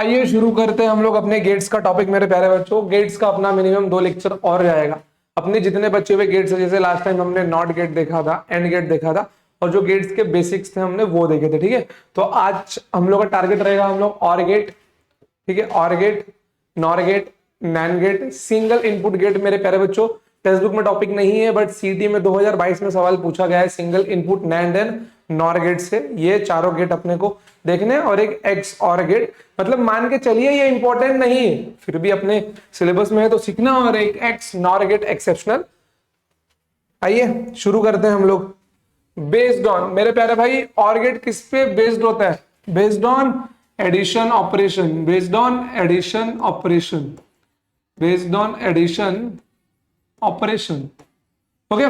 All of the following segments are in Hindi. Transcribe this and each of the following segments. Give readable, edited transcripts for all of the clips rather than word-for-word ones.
आइए शुरू करते हैं हम लोग अपने गेट्स का टॉपिक। मेरे प्यारे बच्चों, गेट्स का अपना मिनिमम 2 लेक्चर और जाएगा। अपने जितने बच्चे हुए गेट्स, जैसे लास्ट टाइम हमने नॉट गेट देखा था, एंड गेट देखा था, और जो गेट्स के बेसिक्स थे हमने वो देखे थे। ठीक है, तो आज हम लोग का टारगेट रहेगा हम लोग और गेट, ठीक है, or gate, nor gate, nand gate, single input gate. मेरे प्यारे बच्चों, टेक्स्ट बुक में टॉपिक नहीं है, बट सीटी में 2022 में सवाल पूछा गया है single input nand and nor gate से। ये चारों गेट अपने को देखने, और एक एक्स और गेट, मतलब मान के चलिए ये इंपॉर्टेंट नहीं है, फिर भी अपने सिलेबस में है तो सीखना, और एक एक्स नॉर गेट एक्सेप्शनल। आइए शुरू करते हैं हम लोग। बेस्ड ऑन, मेरे प्यारे भाई, और गेट किस पे बेस्ड होता है? Based on addition operation, based on addition operation, based on addition operation. Okay,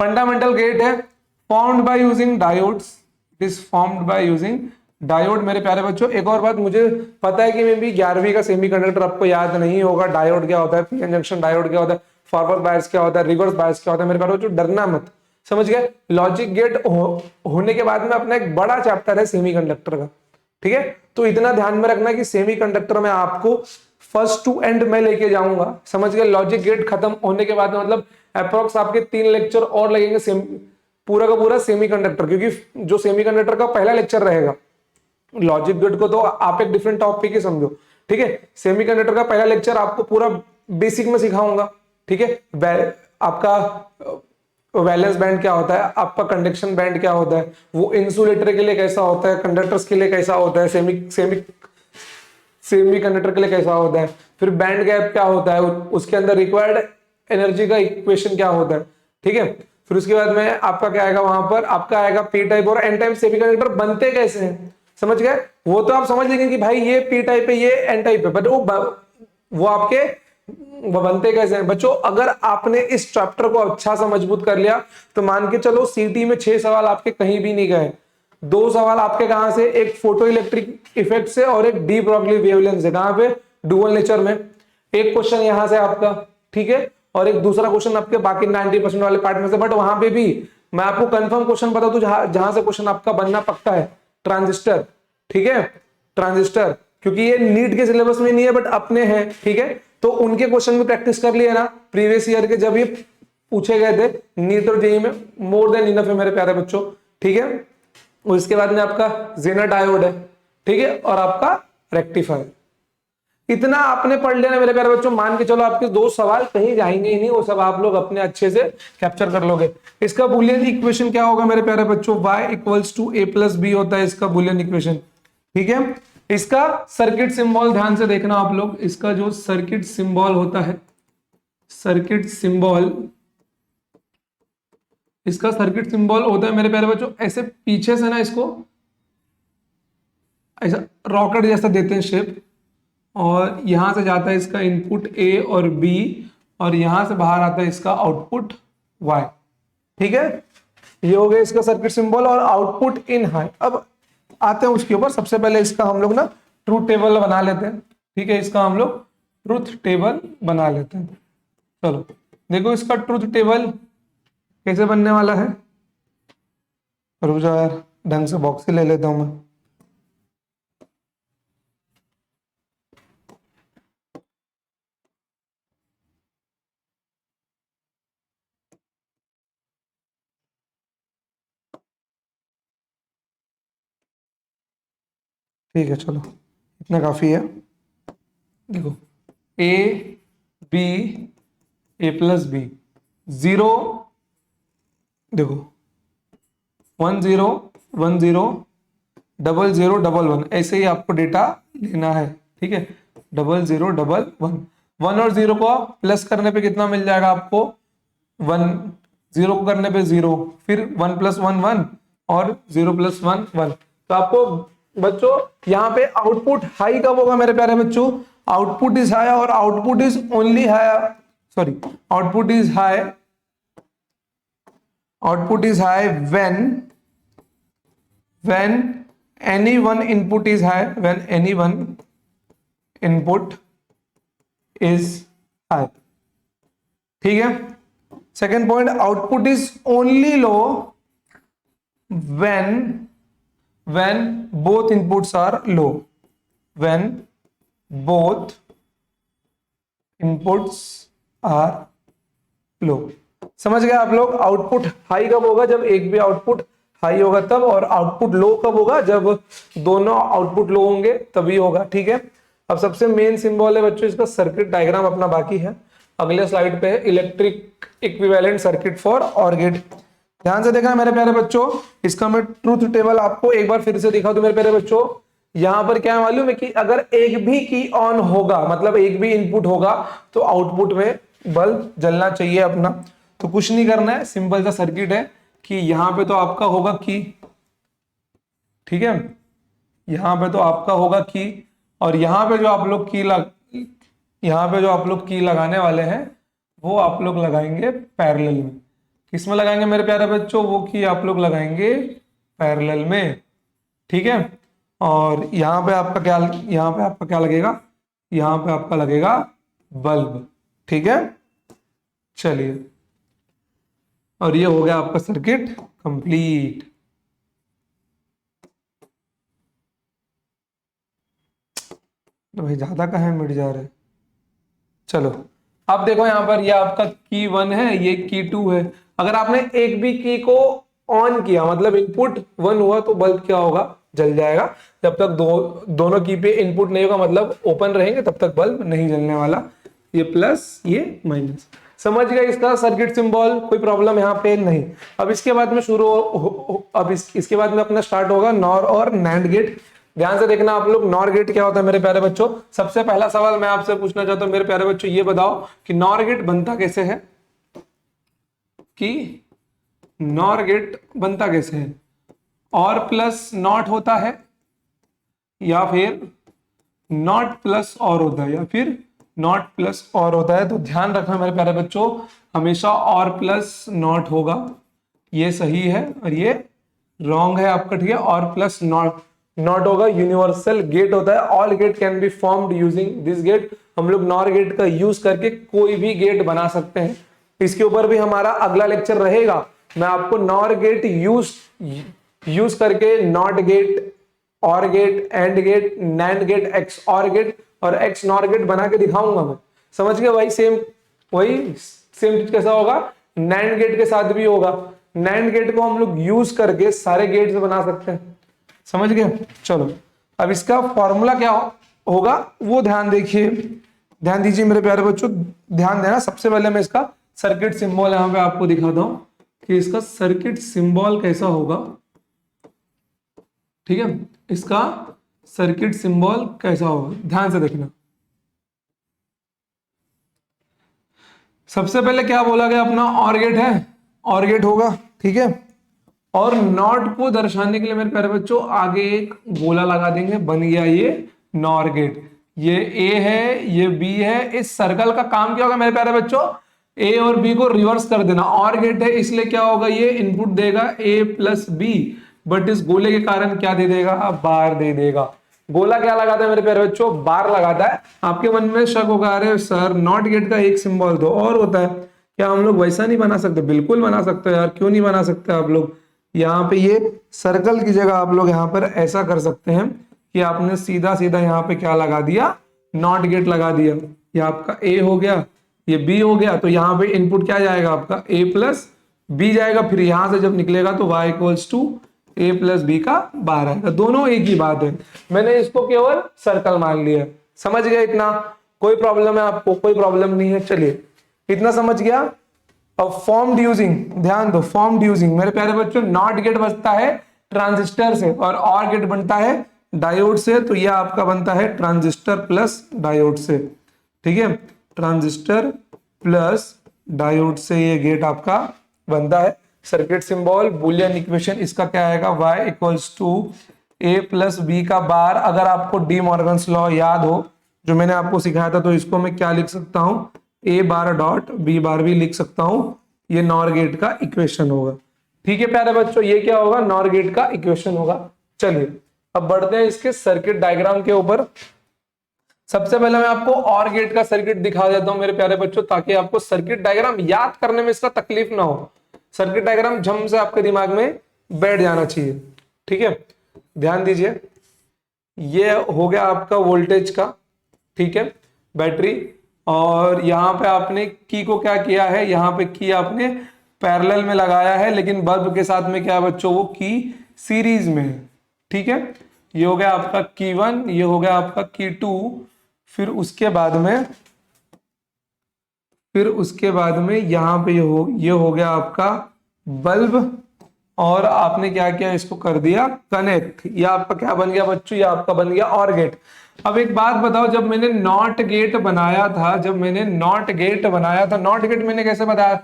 fundamental gate है, formed by using diodes, it is formed by using diode. मेरे प्यारे बच्चों, एक और बात, मुझे पता है कि मे भी 11वीं का सेमीकंडक्टर आपको याद नहीं होगा। डायोड क्या होता है, पीएन जंक्शन डायोड क्या होता है, फॉरवर्ड बायस क्या होता है, रिवर्स बायस क्या होता है। मेरे प्यारे बच्चों, डरना मत, समझ गए। लॉजिक गेट होने के बाद में अपना एक बड़ा चैप्टर है सेमीकंडक्टर का, ठीक है। तो इतना ध्यान में रखना कि सेमीकंडक्टर में आपको फर्स्ट टू एंड में लेके जाऊंगा, समझ गए। लॉजिक गेट खत्म होने के बाद में मतलब अप्रोक्स आपके 3 लेक्चर और लगेंगे पूरा का पूरा सेमीकंडक्टर, क्योंकि जो सेमीकंडक्टर का पहला लेक्चर रहेगा, लॉजिक गेट को तो आप एक डिफरेंट टॉपिक ही समझो, ठीक है। सेमीकंडक्टर का पहला लेक्चर आपको पूरा बेसिक में सिखाऊंगा, ठीक है। आपका वैलेंस बैंड क्या होता है, आपका कंडक्शन बैंड क्या होता है, वो इंसुलेटर के लिए कैसा होता है, कंडक्टर्स के लिए कैसा होता है, सेमी कंडक्टर के लिए कैसा होता है, फिर बैंड गैप क्या होता है, उसके अंदर रिक्वायर्ड एनर्जी का इक्वेशन क्या होता है, ठीक है। फिर उसके बाद में आपका क्या आएगा, वहां पर आपका आएगा पी टाइप और एन टाइप सेमीकंडक्टर बनते कैसे हैं, समझ गए। वो तो आप समझ लेंगे कि भाई ये पी टाइप है, ये एन टाइप है, बट वो आपके वो बनते कैसे हैं बच्चों। अगर आपने इस चैप्टर को अच्छा सा मजबूत कर लिया तो मान के चलो सीटी में 6 सवाल आपके कहीं भी नहीं गए। 2 सवाल आपके कहां से, एक फोटो इलेक्ट्रिक इफेक्ट से और एक डी ब्रॉगली वेवलेंथ से। कहां पे? डुअल नेचर में। एक क्वेश्चन यहां से आपका, ठीक है, और एक दूसरा क्वेश्चन आपके बाकी 90% वाले पार्ट में से। बट वहां पे भी मैं आपको कंफर्म क्वेश्चन बता दूं जहां से क्वेश्चन आपका बनना पक्का है, ट्रांजिस्टर, ठीक है, ट्रांजिस्टर। क्योंकि ये नीट के सिलेबस में नहीं है बट अपने हैं, ठीक है। तो उनके क्वेश्चन भी प्रैक्टिस कर लिए ना प्रीवियस ईयर के, जब ये पूछे गए थे नीट और जेईई में। मोर देन इनफ है मेरे प्यारे बच्चों, ठीक है। और इसके बाद में आपका जेनर डायोड है, ठीक है, और आपका रेक्टिफायर। इतना आपने पढ़ लिया ना मेरे प्यारे बच्चों, मान के चलो आपके 2 सवाल कहीं जाएंगे ही नहीं, वो सब आप लोग अपने अच्छे से कैप्चर कर लोगे। इसका बुलियन इक्वेशन क्या होगा मेरे प्यारे बच्चों? y equals to a plus B होता है इसका बुलियन इक्वेशन, ठीक है। इसका सर्किट सिंबल ध्यान से देखना आप लोग। इसका जो सर्किट सिंबल होता है, सर्किट सिंबल, इसका सर्किट सिंबल होता है मेरे प्यारे बच्चों ऐसे पीछे से ना, इसको ऐसा रॉकेट जैसा देते हैं शेप, और यहां से जाता है इसका इनपुट ए और बी, और यहां से बाहर आता है इसका आउटपुट वाई, ठीक है। ये हो गया इसका सर्किट सिंबल और आउटपुट इन हाई। अब आते हैं उसके ऊपर। सबसे पहले इसका हम लोग ना ट्रूथ टेबल बना लेते हैं, ठीक है। इसका हम लोग ट्रूथ टेबल बना लेते हैं। चलो देखो इसका ट्रूथ टेबल कैसे बनने वाला है। रुक जाओ यार, ढंग से बॉक्स ही ले लेता हूं मैं। ठीक है, चलो इतना काफी है। देखो A B, A plus B, 0, देखो 1 0 1 0 डबल 0 डबल 1, ऐसे ही आपको डेटा लेना है, ठीक है। 0 0 डबल 1, 1 और 0 को प्लस करने पे कितना मिल जाएगा आपको? 1, 0 को करने पे 0, फिर 1 प्लस 1 1, और 0 प्लस 1 1। तो आपको बच्चों यहाँ पे आउटपुट हाई कब होगा मेरे प्यारे बच्चों? आउटपुट इज हाई, और output is only high, sorry, output is high, output is high when any one input is high, when any one input is high, ठीक है। Second point, output is only low when both inputs are low, when both inputs are low. समझ गए आप लोग? आउटपुट हाई कब होगा? जब एक भी आउटपुट हाई होगा तब, और आउटपुट लो कब होगा? जब दोनों आउटपुट लो होंगे तभी होगा। ठीक है, अब सबसे मेन सिंबल है बच्चों इसका, सर्किट डायग्राम अपना बाकी है, अगले स्लाइड पे है, electric equivalent circuit for or gate. ध्यान से देखना मेरे प्यारे बच्चों, इसका मैं ट्रूथ टेबल आपको एक बार फिर से दिखा दूं मेरे प्यारे बच्चों। यहां पर क्या मालूम है कि अगर एक भी की ऑन होगा, मतलब एक भी इनपुट होगा, तो आउटपुट में बल्ब जलना चाहिए अपना। तो कुछ नहीं करना है, सिंपल सा सर्किट है कि यहां पे तो आपका होगा की, ठीक है, यहां पे तो आपका होगा की, और यहां पे जो आप लोग यहां पे जो आप लोग की लगाने वाले हैं वो आप लोग लगाएंगे पैरेलल में। किसमें लगाएंगे मेरे प्यारे बच्चों? वो की आप लोग लगाएंगे पैरेलल में। ठीक है, और यहां पे आपका क्या, यहां पे आपका क्या लगेगा? यहां पे आपका लगेगा बल्ब। ठीक है, चलिए, और ये हो गया आपका सर्किट कंप्लीट। तो भाई ज्यादा कहाँ मिट जा रहे? चलो, अब देखो यहां पर ये आपका की 1 है, ये की 2 है। अगर आपने एक भी की को ऑन किया, मतलब इनपुट 1 हुआ, तो बल्ब क्या होगा? जल जाएगा। जब तक दोनों की पे इनपुट नहीं होगा, मतलब ओपन रहेंगे, तब तक बल्ब नहीं जलने वाला। ये प्लस, ये माइनस। समझ गए इसका सर्किट सिंबल? कोई प्रॉब्लम यहाँ पे नहीं। अब इसके बाद में अब इसके बाद में अपना स्टार्ट होगा नॉर और नैंड गेट। ध्यान से देखना आप लोग, नॉर गेट क्या होता है मेरे प्यारे बच्चों? सबसे पहला सवाल मैं आपसे पूछना चाहता हूं मेरे प्यारे बच्चों, ये बताओ कि नॉर गेट बनता कैसे है? कि नॉर गेट बनता कैसे है? और प्लस नॉट होता है, या फिर नॉट प्लस और होता है, या फिर नॉट प्लस और होता है? तो ध्यान रखना मेरे प्यारे बच्चों, हमेशा और प्लस नॉट होगा, ये सही है, और ये रॉन्ग है आपका। ठीक है, और प्लस नॉट नॉट होगा। यूनिवर्सल गेट होता है, all gate can be formed using this gate. हम लोग नॉर गेट का यूज करके कोई भी गेट बना सकते हैं। इसके ऊपर भी हमारा अगला लेक्चर रहेगा, मैं आपको नॉर गेट यूज करके not gate, or gate, and gate, nand gate, X or gate और एक्स नॉर गेट बना के दिखाऊंगा मैं। समझ गए भाई? वही सेम चीज कैसा होगा? नैंड गेट के साथ भी होगा। नैंड गेट को हम लोग यूज करके सारे गेट्स बना सकते हैं। समझ गए? चलो, अब इसका फॉर्मूला क्या होगा वो ध्यान देखिए, ध्यान दीजिए मेरे प्यारे बच्चों, ध्यान देना। सबसे पहले मैं इसका सर्किट सिंबल यहां पे आपको दिखाता हूं कि इसका सर्किट सिंबल कैसा होगा। ठीक है, इसका सर्किट सिंबल कैसा होगा, ध्यान से देखना। सबसे पहले क्या बोला गया अपना? और गेट है, और गेट होगा। ठीक है, और नॉट को दर्शाने के लिए मेरे प्यारे बच्चों आगे एक गोला लगा देंगे, बन गया ये नॉर गेट। ये ए है, ये बी है। इस सर्कल का काम क्या होगा मेरे प्यारे बच्चों? ए और बी को रिवर्स कर देना। और गेट है इसलिए क्या होगा? ये इनपुट देगा ए प्लस बी, बट इस गोले के कारण क्या दे देगा? बार दे देगा। गोला क्या लगाता है मेरे प्यारे बच्चों? बार लगाता है। आपके मन में शक होगा, अरे सर नॉट गेट का एक सिंबल तो और होता है, क्या हम लोग वैसा नहीं बना सकते? बिल्कुल बना सकते हैं यार, क्यों नहीं बना सकते आप लोग? यहाँ पे ये सर्कल की जगह आप लोग यहाँ पर ऐसा कर सकते हैं कि आपने सीधा सीधा यहाँ पे क्या लगा दिया? नॉट गेट लगा दिया। ये आपका ए हो गया, ये बी हो गया, तो यहाँ पे इनपुट क्या जाएगा आपका? ए प्लस बी जाएगा। फिर यहां से जब निकलेगा तो y equals to A plus B का बार आएगा। दोनों एक ही बात है, मैंने इसको केवल सर्कल मान लिया। समझ गया इतना? कोई प्रॉब्लम है आपको? कोई प्रॉब्लम नहीं है। चलिए, इतना समझ गया। अब फॉर्म्ड यूजिंग, ध्यान दो, फॉर्म्ड यूजिंग मेरे प्यारे बच्चों, नॉट गेट बनता है ट्रांजिस्टर से और और गेट बनता है डायोड से। तो यह आपका बनता है ट्रांजिस्टर प्लस डायोड से। ठीक है, ट्रांजिस्टर प्लस डायोड से ये गेट आपका बनता है। सर्किट सिंबल, बुलियन इक्वेशन, इसका क्या आएगा? y equals to A plus B का बार। अगर आपको डी मॉर्गन्स लॉ याद हो जो मैंने आपको सिखाया था, तो इसको मैं क्या लिख सकता हूं? ए बार डॉट बी बार भी लिख सकता हूं। ये नॉर गेट का इक्वेशन होगा। ठीक है प्यारे बच्चों, ये क्या होगा? नॉर गेट का इक्वेशन होगा। चलिए, अब बढ़ते हैं इसके सर्किट डायग्राम के ऊपर। सबसे पहले मैं आपको और गेट का सर्किट दिखा देता हूं मेरे प्यारे बच्चों, ताकि आपको सर्किट डायग्राम याद करने में इसका तकलीफ ना हो। सर्किट डायग्राम झम से आपके दिमाग में बैठ जाना चाहिए। ठीक है, ध्यान दीजिए, ये हो गया आपका वोल्टेज का, ठीक है, बैटरी। और यहाँ पे आपने की को क्या किया है, यहाँ पे की आपने पैरेलल में लगाया है, लेकिन बल्ब के साथ में क्या है बच्चों, वो की सीरीज में है। ठीक है, ये हो गया आपका की 1, ये हो गया आपका की 2। फिर उसके बाद में यहाँ पे ये हो गया आपका बल्ब। और आपने क्या किया, इसको कर दिया कनेक्ट। ये आपका क्या बन गया बच्चों, ये आपका बन गया और गेट। अब एक बात बताओ, जब मैंने नॉट गेट बनाया था, नॉट गेट मैंने कैसे बनाया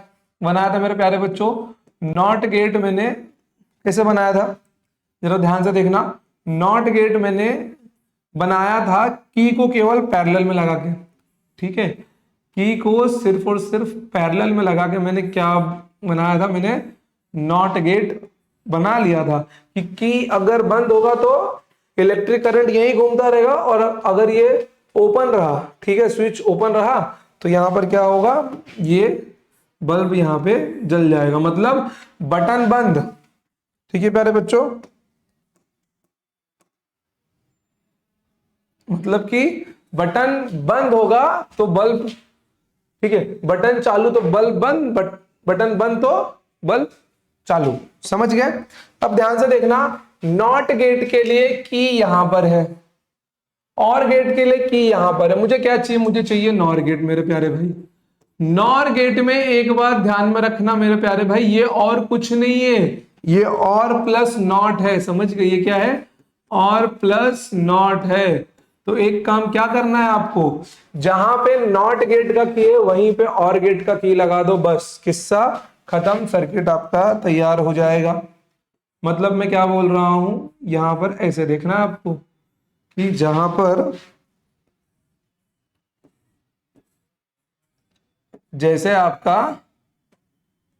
था मेरे प्यारे बच्चों, नॉट गेट मैंने कैसे बनाया था, जरा ध्यान से देखना। नॉट गेट मैंने बनाया था की को केवल पैरेलल में लगा के। ठीक है, की को सिर्फ और सिर्फ पैरेलल में लगा के मैंने क्या बनाया था, मैंने नॉट गेट बना लिया था कि की अगर बंद होगा तो इलेक्ट्रिक करंट यही घूमता रहेगा, और अगर ये ओपन रहा, ठीक है, स्विच ओपन रहा, तो यहां पर क्या होगा, ये बल्ब यहां पे जल जाएगा, मतलब बटन बंद। ठीक है प्यारे बच्चों, मतलब कि बटन बंद होगा तो बल्ब, ठीक है, बटन चालू तो बल्ब बंद, बटन बंद तो बल्ब चालू। समझ गए। अब ध्यान से देखना, नॉट गेट के लिए की यहां पर है, और गेट के लिए की यहां पर है। मुझे क्या चाहिए, मुझे चाहिए नॉर गेट मेरे प्यारे भाई। नॉर गेट में एक बात ध्यान में रखना मेरे प्यारे भाई, ये और कुछ नहीं है, ये और प्लस नॉट है। समझ गए, ये क्या है, और प्लस नॉट है। तो एक काम क्या करना है आपको, जहां पे नॉट गेट का की है वहीं पे और गेट का की लगा दो, बस किस्सा खत्म, सर्किट आपका तैयार हो जाएगा। मतलब मैं क्या बोल रहा हूं, यहां पर ऐसे देखना है आपको कि जहां पर जैसे आपका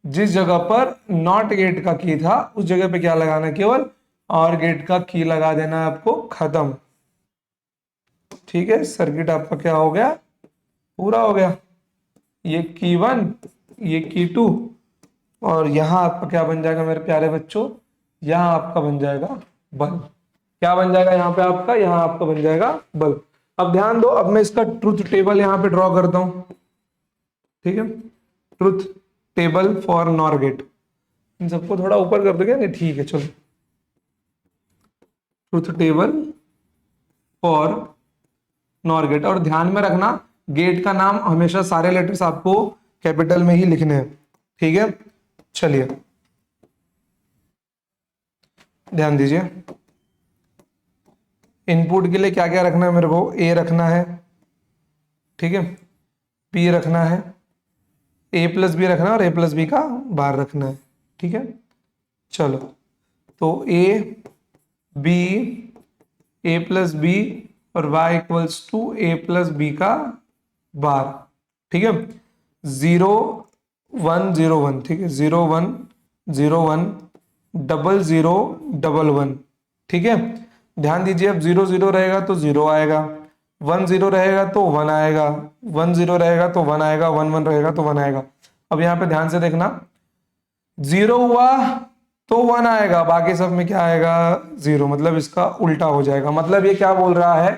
जिस जगह पर नॉट गेट का की था उस जगह पे क्या लगाना है, केवल और गेट का की लगा देना है आपको, खत्म। ठीक है, सर्किट आपका क्या हो गया, पूरा हो गया। ये की 1, ये की 2, और यहां आपका क्या बन जाएगा मेरे प्यारे बच्चों, यहां आपका बन जाएगा बल्ब। क्या बन जाएगा यहाँ पे आपका, यहां आपका बन जाएगा बल्ब। अब ध्यान दो, अब मैं इसका ट्रुथ टेबल यहां पे ड्रॉ करता हूं। ठीक है, truth table for NOR gate. इन सबको थोड़ा ऊपर कर दोगे नहीं, ठीक है चलो। Truth table for NOR gate, और ध्यान में रखना गेट का नाम हमेशा सारे लेटर्स आपको कैपिटल में ही लिखने हैं। ठीक है, चलिए ध्यान दीजिए। इनपुट के लिए क्या क्या रखना है मेरे को, ए रखना है, ठीक है, बी रखना है, ए प्लस बी रखना है, और ए प्लस बी का बार रखना है। ठीक है, चलो तो बी ए प्लस बी और y equals to A plus B का बार। ठीक है, 0 1 0 1, ठीक है, 0 1 0 1 डबल 0 डबल 1। ठीक है, ध्यान दीजिए, अब 0 0 रहेगा तो 0 आएगा, 1 0 रहेगा तो 1 आएगा, 1 0 रहेगा तो 1 आएगा, 1 1 रहेगा तो 1 आएगा। अब यहाँ पे ध्यान से देखना, 0 हुआ तो 1 आएगा, बाकी सब में क्या आएगा, 0, मतलब इसका उल्टा हो जाएगा। मतलब ये क्या बोल रहा है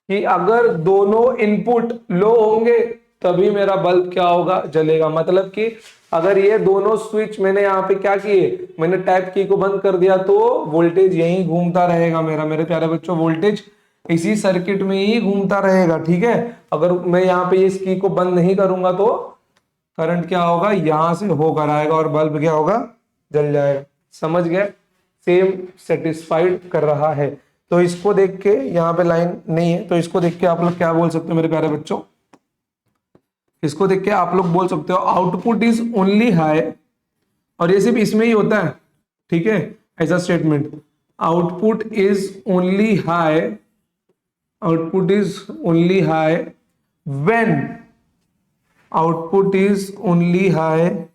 कि अगर दोनों इनपुट लो होंगे तभी मेरा बल्ब क्या होगा, जलेगा। मतलब कि अगर ये दोनों स्विच मैंने यहाँ पे क्या किए, मैंने टैप की को बंद कर दिया तो वोल्टेज यहीं घूमता रहेगा मेरा, मेरे प्यारे बच्चों, वोल्टेज इसी सर्किट में ही घूमता रहेगा। ठीक है, अगर मैं यहाँ पे इस की को बंद नहीं करूंगा तो करंट क्या होगा, यहां से होकर आएगा और बल्ब क्या होगा, जल जाएगा। समझ गए, सेम सेटिस्फाइड कर रहा है। तो इसको देख के, यहाँ पे लाइन नहीं है तो इसको देख के आप लोग क्या बोल सकते हो मेरे प्यारे बच्चों, इसको देख के आप लोग बोल सकते हो आउटपुट इज ओनली हाई, और ये सिर्फ इसमें ही होता है। ठीक है, ऐसा statement, output is only high, output is only high when, output is only high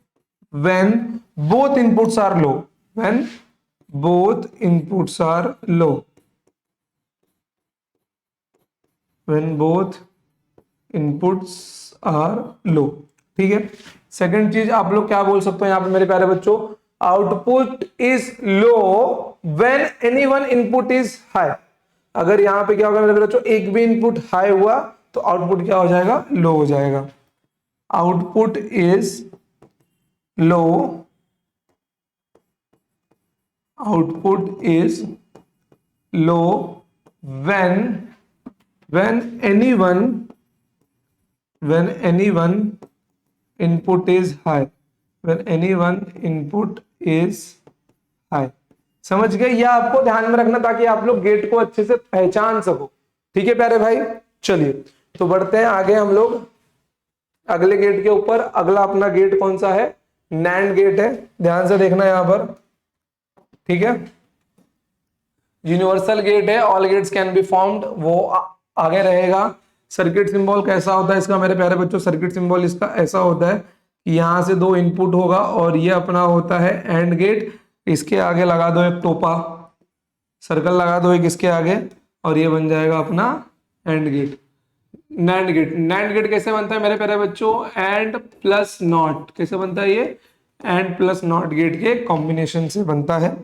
when both inputs are low, when both inputs are low, when both inputs are low। ठीक है, सेकंड चीज आप लोग क्या बोल सकते हो यहाँ पे मेरे प्यारे बच्चों, output is low when any one input is high. अगर यहाँ पे क्या होगा मेरे बच्चों, एक भी इनपुट हाई हुआ तो तो आउटपुट क्या हो जाएगा, लो हो जाएगा। Output is low, output is low when anyone input is high, when anyone input is high। समझ गए? यह आपको ध्यान में रखना ताकि आप लोग गेट को अच्छे से पहचान सको। ठीक है प्यारे भाई, चलिए तो बढ़ते हैं आगे हम लोग अगले गेट के ऊपर। अगला अपना गेट कौन सा है, नैंड गेट है। ध्यान से देखना यहां पर, ठीक है। यूनिवर्सल गेट है, all gates can be formed, वो आगे रहेगा। सर्किट सिंबल कैसा होता है इसका मेरे प्यारे बच्चों, सर्किट सिंबल इसका ऐसा होता है कि यहां से दो इनपुट होगा और ये अपना होता है एंड गेट। इसके आगे लगा दो एक टोपा, सर्कल लगा दो एक इसके आगे, और ये बन जाएगा अपना and gate. Nand gate, nand gate कैसे बनता है मेरे प्यारे बच्चों, एंड प्लस नॉट। कैसे बनता है ये, एंड प्लस नॉट गेट के कॉम्बिनेशन से बनता है।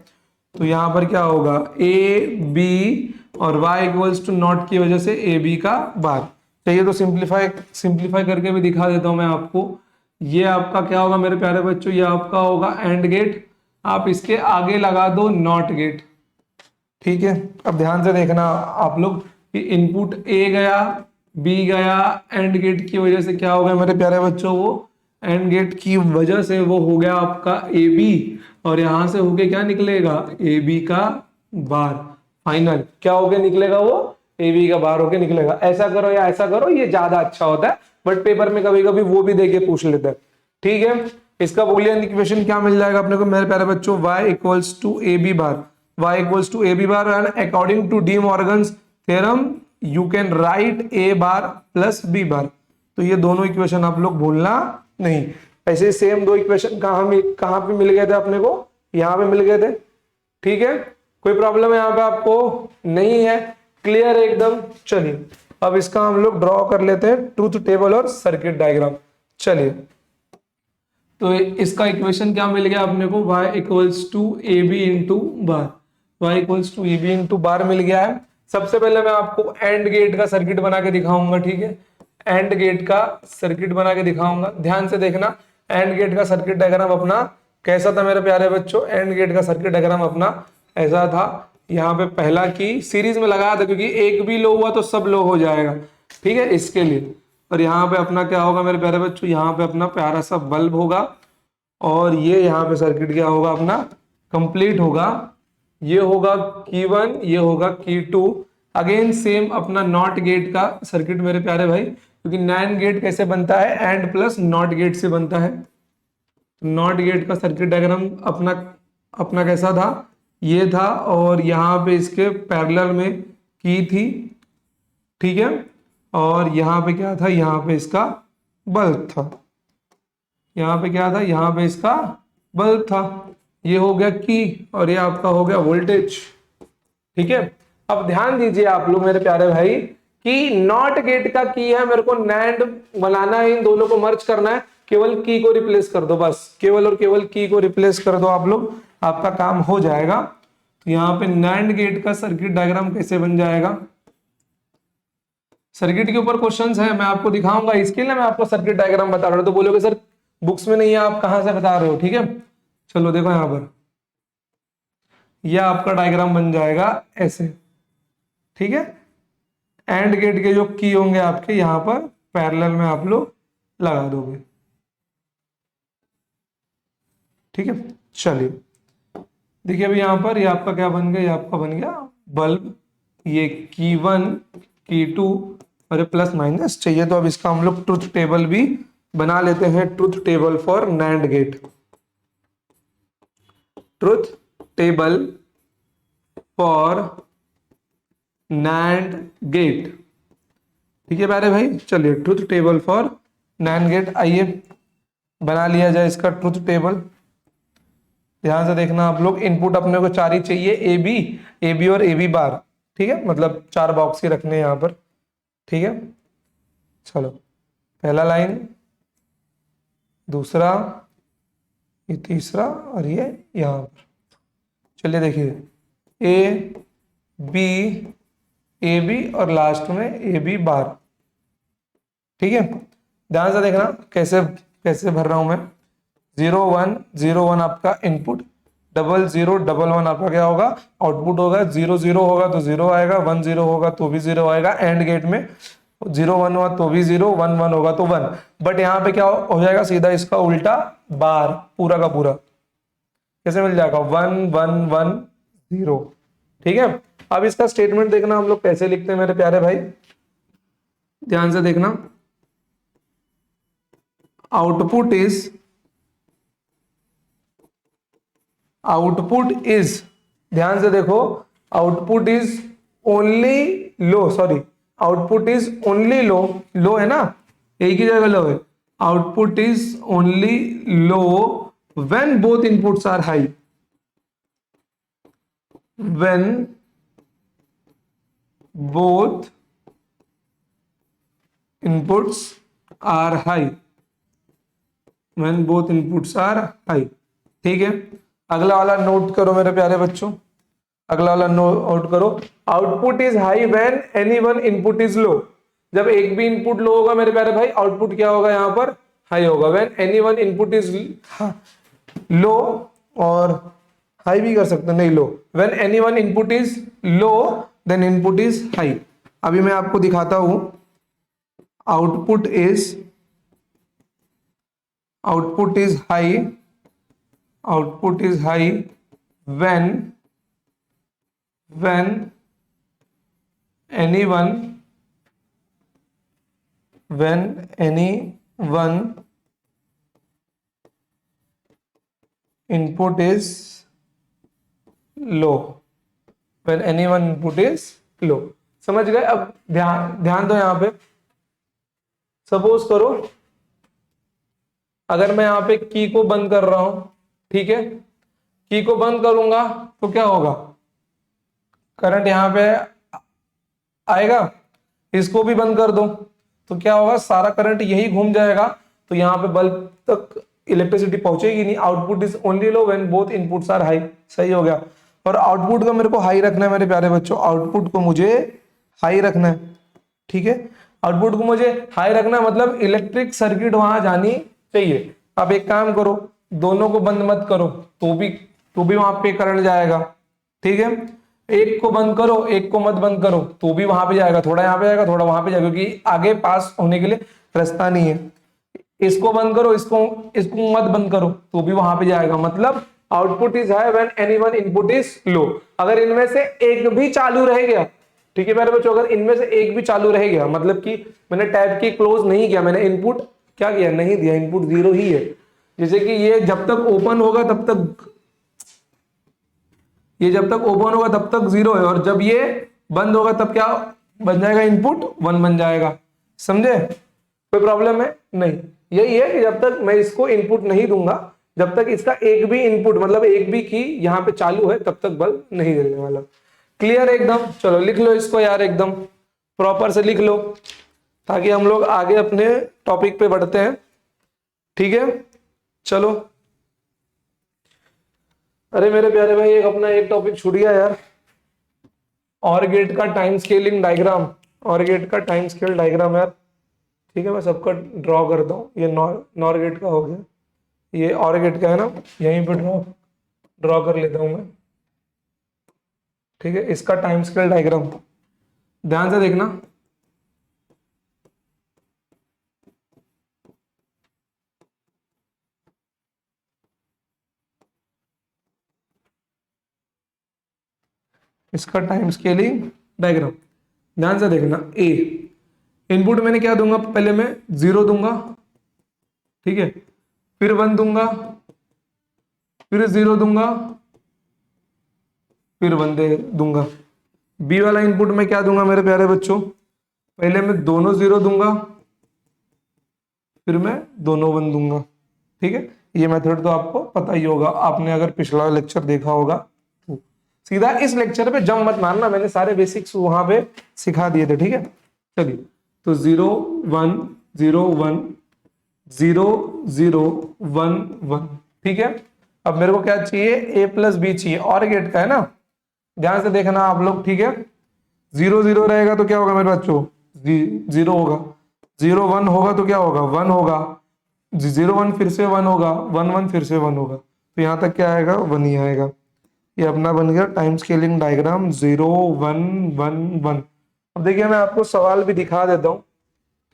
तो यहां पर क्या होगा, ए बी और y इक्वल्स टू नॉट की वजह से ए बी का बार। चाहिए तो सिंप्लीफाई करके भी दिखा देता हूं मैं आपको। ये आपका क्या होगा मेरे प्यारे बच्चों, ये आपका होगा एंड गेट, आप इसके आगे लगा दो नॉट गेट। ठीक है, अब ध्यान से देखना आप लोग कि इनपुट ए गया, बी गया, एंड गेट की वजह से क्या हो गया मेरे प्यारे बच्चों, वो एंड गेट की वजह से वो हो गया आपका ए बी, और यहां से होके क्या निकलेगा, ए बी का बार। फाइनल क्या होके निकलेगा, वो ए बी का बार होके निकलेगा। ऐसा करो या ऐसा करो, ये ज्यादा अच्छा होता है, बट पेपर में कभी कभी वो भी देके पूछ लेते हैं। ठीक है, इसका बूलियन इक्वेशन क्या मिल जाएगा अपने को मेरे प्यारे बच्चों, y equals to A B bar, y equals to A B bar, and according to De Morgan's theorem you can write A bar plus B bar. तो ये दोनों इक्वेशन आप लोग भूलना नहीं। ऐसे सेम दो इक्वेशन कहां पे मिल गए थे अपने को, यहां पे मिल गए थे। ठीक है, कोई प्रॉब्लम है यहाँ पे आपको नहीं है, क्लियर है एकदम। चलिए अब इसका हम लोग ड्रॉ कर लेते हैं ट्रूथ टेबल और सर्किट डायग्राम। चलिए तो इसका इक्वेशन क्या मिल गया अपने को, y equals to A B into bar, y equals to A B into bar मिल गया है। सबसे पहले मैं आपको एंड गेट का सर्किट बना के दिखाऊंगा। ठीक है, एंड गेट का सर्किट बना के दिखाऊंगा, ध्यान से देखना। एंड गेट का सर्किट डायग्राम अपना कैसा था मेरे प्यारे बच्चों, एंड गेट का सर्किट डायग्राम अपना ऐसा था। यहाँ पे पहला की सीरीज में लगाया था क्योंकि एक भी लो हुआ तो सब लो हो जाएगा। ठीक है, इसके लिए। और यहाँ पे अपना क्या होगा मेरे प्यारे बच्चों, यहाँ पे अपना प्यारा सा बल्ब होगा, और ये यहाँ पे सर्किट क्या होगा अपना कंप्लीट होगा। ये होगा की 1, ये होगा की 2। अगेन सेम अपना नॉट गेट का सर्किट मेरे प्यारे भाई, क्योंकि नैंड गेट कैसे बनता है, एंड प्लस नॉट गेट से बनता है। नॉट गेट का सर्किट डायग्राम अपना कैसा था, ये था, और यहाँ पे इसके पैरेलल में की थी। ठीक है, और यहाँ पे क्या था, यहाँ पे इसका बल्ब था। यहाँ पे क्या था, यहाँ पे इसका बल्ब था। ये हो गया की, और ये आपका हो गया वोल्टेज। ठीक है, अब ध्यान दीजिए आप लोग मेरे प्यारे भाई कि नॉट गेट का की है, मेरे को नैंड बनाना है, इन दोनों को मर्ज करना है, केवल की को रिप्लेस कर दो बस, केवल और केवल की को रिप्लेस कर दो आप लोग, आपका काम हो जाएगा। तो यहाँ पे नैंड गेट का सर्किट डायग्राम कैसे बन जाएगा, सर्किट के ऊपर क्वेश्चंस है, मैं आपको दिखाऊंगा। इसके लिए मैं आपको सर्किट डायग्राम बता रहा हूं, तो बोलोगे सर बुक्स में नहीं है, आप कहां से बता रहे हो। ठीक है, चलो देखो यहां पर यह आपका डायग्राम बन जाएगा ऐसे। ठीक है, एंड गेट के जो की होंगे आपके यहां पर पैरेलल में आप लोग लगा दोगे। ठीक है, चलिए देखिए अभी यहां पर ये आपका क्या बन गया, ये आपका बन गया बल्ब, ये की 1 की 2 और ये प्लस माइनस चाहिए। तो अब इसका हम लोग ट्रुथ टेबल भी बना लेते हैं, truth table for nand gate. Truth table for nand gate. ठीक है प्यारे भाई, चलिए truth table for nand gate, आइए बना लिया जाए इसका ट्रुथ टेबल। ध्यान से देखना आप लोग, इनपुट अपने को 4 ही चाहिए, ए बी और ए बी बार। ठीक है, मतलब 4 बॉक्स ही रखने हैं यहाँ पर। ठीक है, चलो पहला लाइन, दूसरा, ये तीसरा, और ये यहाँ पर। चलिए देखिए ए बी और लास्ट में ए बी बार। ठीक है, ध्यान से देखना कैसे कैसे भर रहा हूं मैं। 0 1 0 1 आपका इनपुट, 0 0 1 1 आपका क्या होगा आउटपुट होगा। 0 0 होगा तो 0 आएगा, 1 0 होगा तो भी 0 आएगा। एंड गेट में 0 1 हुआ तो भी 0, 1 1 होगा तो 1। बट यहाँ पे क्या हो जाएगा, सीधा इसका उल्टा बार पूरा का पूरा कैसे मिल जाएगा, 1 1 1 0। ठीक है, अब इसका स्टेटमेंट देखना हम लोग कैसे लिखते हैं मेरे प्यारे भाई, ध्यान से देखना। आउटपुट इज, ध्यान से देखो, output is only low, sorry, output is only low, low है ना, एक ही जगह लो है। Output is only low when both inputs are high, when both inputs are high, when both inputs are high। ठीक है, अगला वाला नोट करो मेरे प्यारे बच्चों, अगला वाला नोट करो। Output is high when any one input is लो, जब एक भी इनपुट लो होगा मेरे प्यारे भाई, आउटपुट क्या होगा यहाँ पर हाई होगा। When any one input is low, और हाई भी कर सकते नहीं, low, when any one input is low then input is high. अभी मैं आपको दिखाता हूं, output is high, output is high when anyone input is low, when any one input is low। समझ गए? अब ध्यान दो यहाँ पे, सपोज करो अगर मैं यहाँ पे की को बंद कर रहा हूं, ठीक है, की को बंद करूंगा तो क्या होगा, करंट यहाँ पे आएगा। इसको भी बंद कर दो तो क्या होगा, सारा करंट यही घूम जाएगा, तो यहाँ पे बल्ब तक इलेक्ट्रिसिटी पहुंचेगी नहीं। Output is only low when both inputs are high. सही हो गया। और आउटपुट का मेरे को हाई रखना है मेरे प्यारे बच्चों, आउटपुट को मुझे हाई रखना है। ठीक है, आउटपुट को मुझे हाई रखना मतलब इलेक्ट्रिक सर्किट वहां जानी चाहिए। आप एक काम करो, दोनों को बंद मत करो तो भी वहां पे करंट जाएगा। ठीक है, एक को बंद करो, एक को मत बंद करो तो भी वहां पे जाएगा, थोड़ा यहाँ पे जाएगा थोड़ा वहां पे जाएगा, क्योंकि आगे पास होने के लिए रास्ता नहीं है। इसको बंद करो, इसको मत बंद करो तो भी वहां पे जाएगा। मतलब output is high when anyone input is लो। अगर इनमें से एक भी चालू रह गया, ठीक है मेरे बच्चों, अगर इनमें से एक भी चालू रह गया मतलब कि मैंने टैब की क्लोज नहीं किया, मैंने इनपुट क्या किया, नहीं दिया, इनपुट जीरो ही है। जैसे कि ये जब तक ओपन होगा तब तक, ये जब तक ओपन होगा तब तक जीरो है, और जब ये बंद होगा तब क्या बन जाएगा, इनपुट 1 बन जाएगा। समझे? कोई प्रॉब्लम है? नहीं। यही है कि जब तक मैं इसको इनपुट नहीं दूंगा, जब तक इसका एक भी इनपुट मतलब एक भी की यहाँ पे चालू है, तब तक बल्ब नहीं जलने वाला। क्लियर एकदम? चलो लिख लो इसको यार, एकदम प्रॉपर से लिख लो ताकि हम लोग आगे अपने टॉपिक पे बढ़ते हैं। ठीक है, चलो। अरे मेरे प्यारे भाई, एक टॉपिक छूट गया यार, और गेट का टाइम स्केलिंग डायग्राम, और गेट का टाइम स्केल डायग्राम यार। ठीक है, मैं सबका ड्रॉ करता हूँ। ये नॉर गेट का हो गया, ये और गेट का है ना, यहीं पे ड्रॉ कर लेता हूं मैं। ठीक है, इसका टाइम स्केल डायग्राम ध्यान से देखना। इसका टाइम स्केलिंग डायग्राम ध्यान से देखना। ए इनपुट मैंने क्या दूंगा, पहले मैं 0 दूंगा, ठीक है, फिर 1 दूंगा, फिर 0 दूंगा, फिर 1 दे दूंगा। बी वाला इनपुट में क्या दूंगा मेरे प्यारे बच्चों, पहले मैं दोनों 0 दूंगा, फिर मैं दोनों 1 दूंगा। ठीक है, ये मेथड तो आपको पता ही होगा, आपने अगर पिछला लेक्चर देखा होगा तो। सीधा इस लेक्चर पे जंप मत मारना, मैंने सारे बेसिक्स वहां पे सिखा दिए थे। ठीक है, चलिए, तो 0 1 0 1 0 0 1 1। ठीक है, अब मेरे को क्या चाहिए, ए प्लस बी चाहिए, और गेट का है ना, ध्यान से देखना आप लोग। ठीक है, 0 0 रहेगा तो क्या होगा मेरे बच्चों, 0 होगा, 0 1 होगा तो क्या होगा, 1 होगा, 0 1 फिर से 1 होगा, 1 1 फिर से 1 होगा, तो यहाँ तक क्या आएगा, 1 ही आएगा। ये अपना बन गया टाइम स्केलिंग डायग्राम 0 1 1 1। अब देखिए मैं आपको सवाल भी दिखा देता हूँ,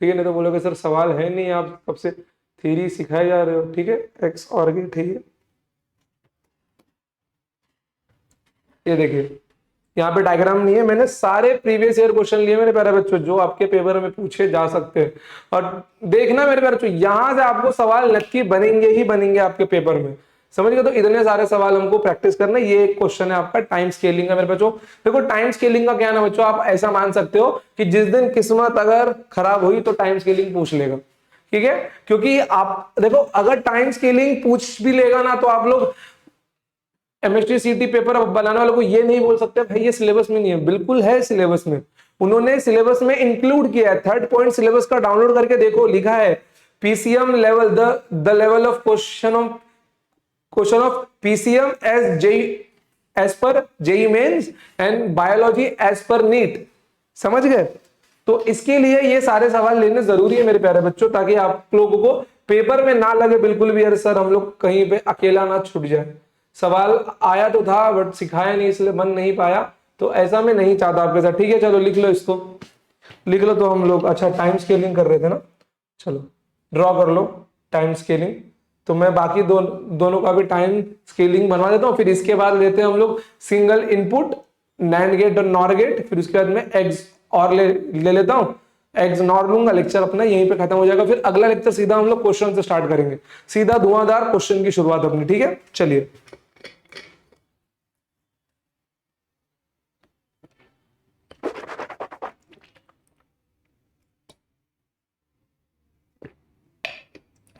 ठीक है, नहीं तो बोलोगे सर सवाल है नहीं, आप कब से थ्योरी सिखाए जा रहे हो, ठीक है, एक्स और गेट है ये देखिए यहाँ पे डायग्राम नहीं है, मैंने सारे प्रीवियस ईयर क्वेश्चन लिए मेरे प्यारे बच्चों जो आपके पेपर में पूछे जा सकते हैं। और देखना मेरे प्यारे बच्चों, यहां से आपको सवाल नक्की बनेंगे ही बनेंगे आपके पेपर में, समझ गए। तो इतने सारे सवाल हमको प्रैक्टिस करना है। ये एक क्वेश्चन है आपका टाइम स्केलिंग का मेरे बच्चों। देखो टाइम स्केलिंग का क्या ना बच्चों, आप ऐसा मान सकते हो कि जिस दिन किस्मत अगर खराब हुई तो टाइम स्केलिंग पूछ लेगा, ठीक है। क्योंकि आप देखो अगर टाइम स्केलिंग पूछ भी लेगा ना तो आप लोग एमएसटी सीटी पेपर बनाने वालों को ये नहीं बोल सकते भाई ये सिलेबस में नहीं है, बिल्कुल है सिलेबस में, उन्होंने सिलेबस में इंक्लूड किया है। थर्ड पॉइंट सिलेबस का डाउनलोड करके देखो, लिखा है PCM level, the level of question of PCM as JEE as per JEE Mains and biology as per NEET, समझ गए। तो इसके लिए ये सारे सवाल लेने जरूरी है मेरे प्यारे बच्चों, ताकि आप लोगों को पेपर में ना लगे बिल्कुल भी, अरे सर हम लोग कहीं पे अकेला ना छूट जाए, सवाल आया तो था बट सिखाया नहीं इसलिए बन नहीं पाया, तो ऐसा मैं नहीं चाहता आपके साथ, ठीक है। चलो लिख लो इसको, लिख लो। तो हम लोग अच्छा टाइम स्केलिंग कर रहे थे ना, चलो ड्रॉ कर लो टाइम स्केलिंग। तो मैं बाकी दोनों का भी टाइम स्केलिंग बनवा देता हूँ, फिर इसके बाद लेते हैं हम लोग सिंगल इनपुट नैंड गेट और नॉर गेट, फिर उसके बाद में एग्स और ले लेता हूँ, एग्स नॉर लूंगा, लेक्चर अपना यहीं पे खत्म हो जाएगा। फिर अगला लेक्चर सीधा हम लोग क्वेश्चन से स्टार्ट करेंगे, सीधा धुआंधार क्वेश्चन की शुरुआत अपनी, ठीक है। चलिए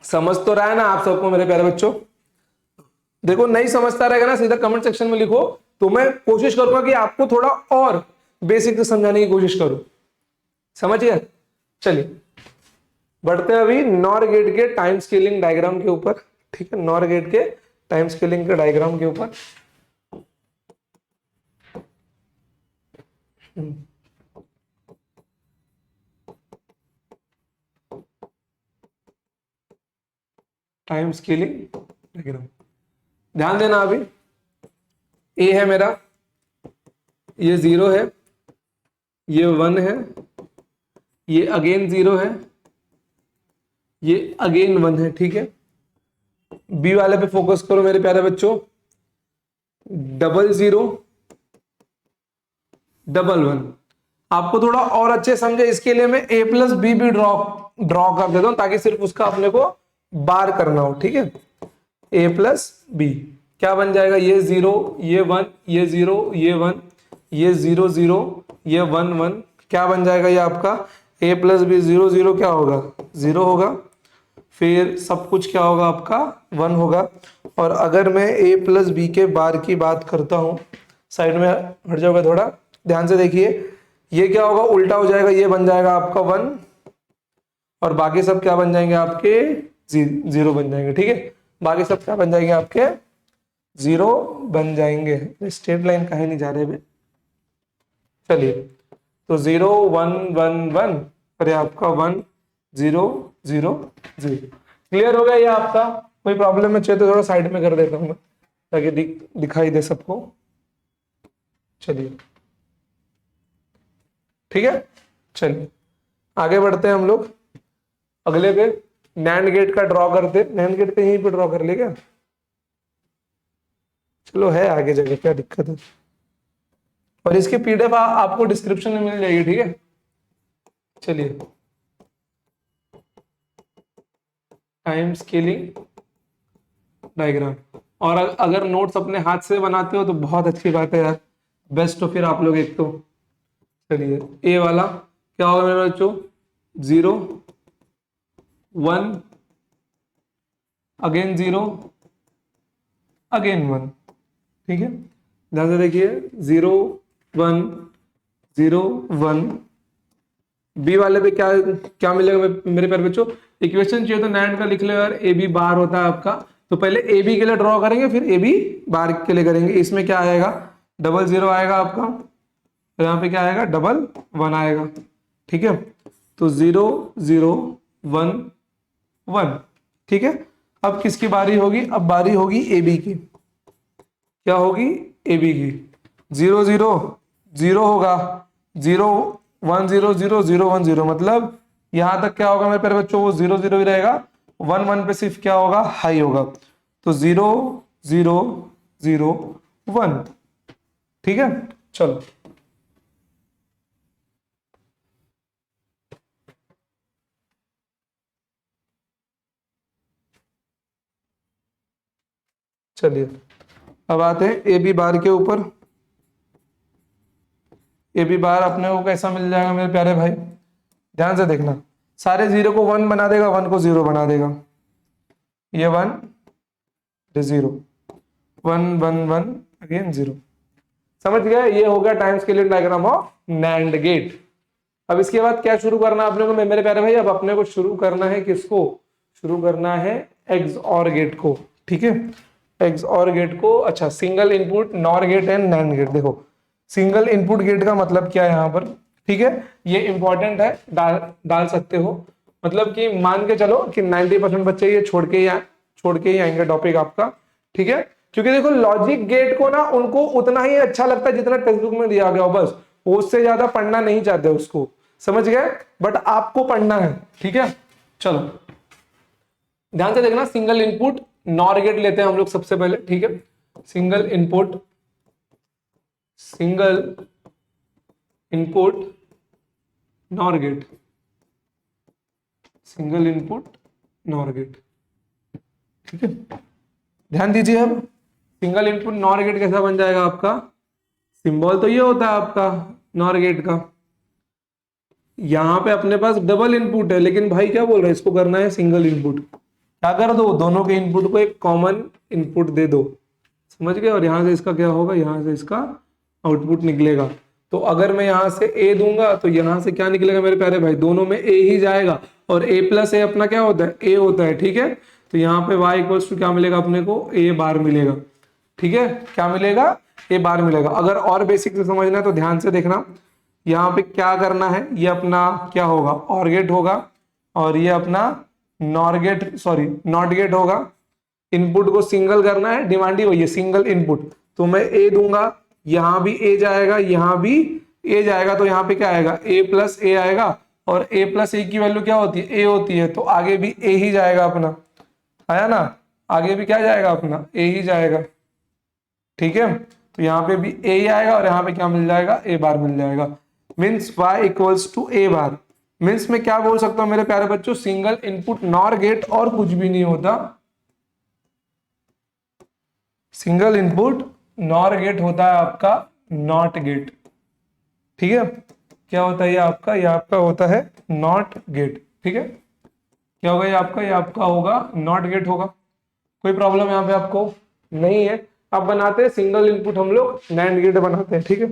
समझ तो रहा है ना आप सबको मेरे प्यारे बच्चों। देखो नहीं समझता रहेगा ना सीधा कमेंट सेक्शन में लिखो, तो मैं कोशिश करूंगा कि आपको थोड़ा और बेसिक से समझाने की कोशिश करूं, समझ गए। चलिए बढ़ते हैं अभी नॉर गेट के टाइम स्केलिंग डायग्राम के ऊपर, ठीक है, नॉर गेट के टाइम स्केलिंग के डायग्राम के ऊपर। टाइम स्केलिंग डायग्राम, ध्यान देना अभी ए है मेरा, ये 0 है, ये 1 है, ये अगेन 0 है, ये अगेन 1 है, ठीक है। बी वाले पे फोकस करो मेरे प्यारे बच्चों, 00 11। आपको थोड़ा और अच्छे समझे इसके लिए मैं a प्लस बी भी ड्रॉ कर देता हूं, ताकि सिर्फ उसका अपने को बार करना हो, ठीक है। a प्लस बी क्या बन जाएगा, ये 0 ये 1 ये 0 ये 1 ये 0 0 ये 1 1, क्या बन जाएगा ये आपका a प्लस बी 0 0 क्या होगा 0 होगा, फिर सब कुछ क्या होगा आपका 1 होगा। और अगर मैं a प्लस बी के बार की बात करता हूं, साइड में हट जाओगे थोड़ा, ध्यान से देखिए, ये क्या होगा उल्टा हो जाएगा, ये बन जाएगा आपका 1 और बाकी सब क्या बन जाएंगे आपके 0 बन जाएंगे, ठीक है। बाकी सब क्या बन जाएंगे आपके 0 बन जाएंगे। स्ट्रेट लाइन कहीं नहीं जा रहे भाई, चलिए तो 0 1 1 1 और ये आपका 1 0 0 0। क्लियर हो गया ये आपका, कोई प्रॉब्लम है चाहिए तो थोड़ा साइड में कर देता हूँ मैं, ताकि दिखाई दे सबको। चलिए ठीक है, चलिए आगे बढ़ते हैं हम लोग अगले पे। नैंड गेट का ड्रॉ करते, नैंड गेट पे यहीं पे ड्रॉ कर ले क्या, चलो है आगे जगह, क्या दिक्कत है। और इसकी पीडीएफ आपको डिस्क्रिप्शन में मिल जाएगी, ठीक है। चलिए टाइम स्केलिंग डायग्राम, और अगर नोट्स अपने हाथ से बनाते हो तो बहुत अच्छी बात है यार, बेस्ट हो फिर आप लोग एक तो। चलिए ए वाला क्या होगा मेरे बच्चों, 0 1 अगेन 0 अगेन 1, ठीक है। ध्यान से देखिए 0 1 0 1। बी वाले पे क्या क्या मिलेगा मेरे प्यारे बच्चों, इक्वेशन चाहिए तो नैंड का लिख लो यार, ए बी बार होता है आपका, तो पहले ए बी के लिए ड्रॉ करेंगे फिर ए बी बार के लिए करेंगे। इसमें क्या आएगा 00 आएगा आपका, तो यहाँ पे क्या आएगा 1 1 आएगा, ठीक है। तो 0 0 1 1। ठीक है, अब किसकी बारी होगी? अब बारी होगी ए बी की। क्या होगी? ए बी की। 0 0 0 होगा, 0 1 0 0 0 1 0, मतलब यहां तक क्या होगा मेरे प्यारे बच्चों? वो 0 0 ही रहेगा। 1 1 पे सिर्फ क्या होगा? हाई होगा। तो 0 0 0 1। ठीक है, चलो चलिए अब आते हैं ए बी बार के ऊपर। ए बी बार अपने को कैसा मिल जाएगा मेरे प्यारे भाई? ध्यान से देखना, सारे 0 को 1 बना देगा, 1 को 0 बना देगा। ये 1 ये 0, 1 1 1 अगेन 0। समझ गए? ये हो गया time scaling diagram of nand gate. अब इसके बाद क्या शुरू करना है अपने को मेरे प्यारे भाई? अब अपने को शुरू करना है किसको? शुरू करना है एक्स और गेट को। ठीक है, एक्स और गेट को। अच्छा, single input nor gate and nand gate. देखो सिंगल इनपुट गेट का मतलब क्या है यहाँ पर? ठीक है, ये इंपॉर्टेंट है, डाल सकते हो। मतलब कि मान के चलो कि 90% बच्चे ये छोड़ के ही आएंगे टॉपिक आपका। ठीक है, क्योंकि देखो लॉजिक गेट को ना उनको उतना ही अच्छा लगता है जितना टेक्स्ट बुक में दिया गया हो, बस वो उससे ज्यादा पढ़ना नहीं चाहते उसको। समझ गए? बट आपको पढ़ना है। ठीक है, चलो ध्यान से देखना। सिंगल इनपुट नॉर गेट लेते हैं हम लोग सबसे पहले। ठीक है, single input nor gate, single input nor gate. ठीक है, ध्यान दीजिए। अब सिंगल इनपुट नॉर गेट कैसा बन जाएगा आपका? सिंबल तो ये होता है आपका नॉर गेट का। यहां पे अपने पास डबल इनपुट है, लेकिन भाई क्या बोल रहा है? इसको करना है सिंगल इनपुट। क्या कर दो? दोनों के इनपुट को एक कॉमन इनपुट दे दो। समझ गए? और यहां से इसका क्या होगा? यहां से इसका आउटपुट निकलेगा। तो अगर मैं यहां से ए दूंगा तो यहां से क्या निकलेगा मेरे प्यारे भाई? दोनों में ए ही जाएगा, और ए प्लस ए अपना क्या होता है? ए होता है। ठीक है, तो यहाँ पे y इक्वल्स टू क्या मिलेगा अपने को? ए बार मिलेगा। ठीक है, क्या मिलेगा? ए बार मिलेगा। अगर और बेसिक से समझना है तो ध्यान से देखना, यहाँ पे क्या करना है? ये अपना क्या होगा? और गेट होगा, और ये अपना NOR gate, sorry NOT gate होगा। इनपुट को सिंगल करना है, डिमांड ही वही है, सिंगल इनपुट। तो मैं ए दूंगा, यहां भी ए जाएगा, यहां भी ए जाएगा, तो यहाँ पे क्या आएगा? ए प्लस ए आएगा, और ए प्लस ए की वैल्यू क्या होती है? ए होती है, तो आगे भी ए ही जाएगा अपना। आया ना? आगे भी क्या जाएगा अपना? ए ही जाएगा। ठीक है, तो यहाँ पे भी ए ही आएगा, और यहाँ पे क्या मिल जाएगा? ए बार मिल जाएगा। Means y equals to A bar. Means में क्या बोल सकता हूं मेरे प्यारे बच्चों? सिंगल इनपुट नॉर गेट और कुछ भी नहीं होता। सिंगल इनपुट नॉर गेट होता है आपका नॉट गेट। ठीक है, क्या होता है ये आपका? ये आपका होता है नॉट गेट। ठीक है, क्या होगा ये आपका? ये आपका होगा नॉट गेट होगा। कोई प्रॉब्लम यहाँ पे आपको नहीं है। अब बनाते हैं सिंगल इनपुट, हम लोग नैंड गेट बनाते हैं। ठीक है,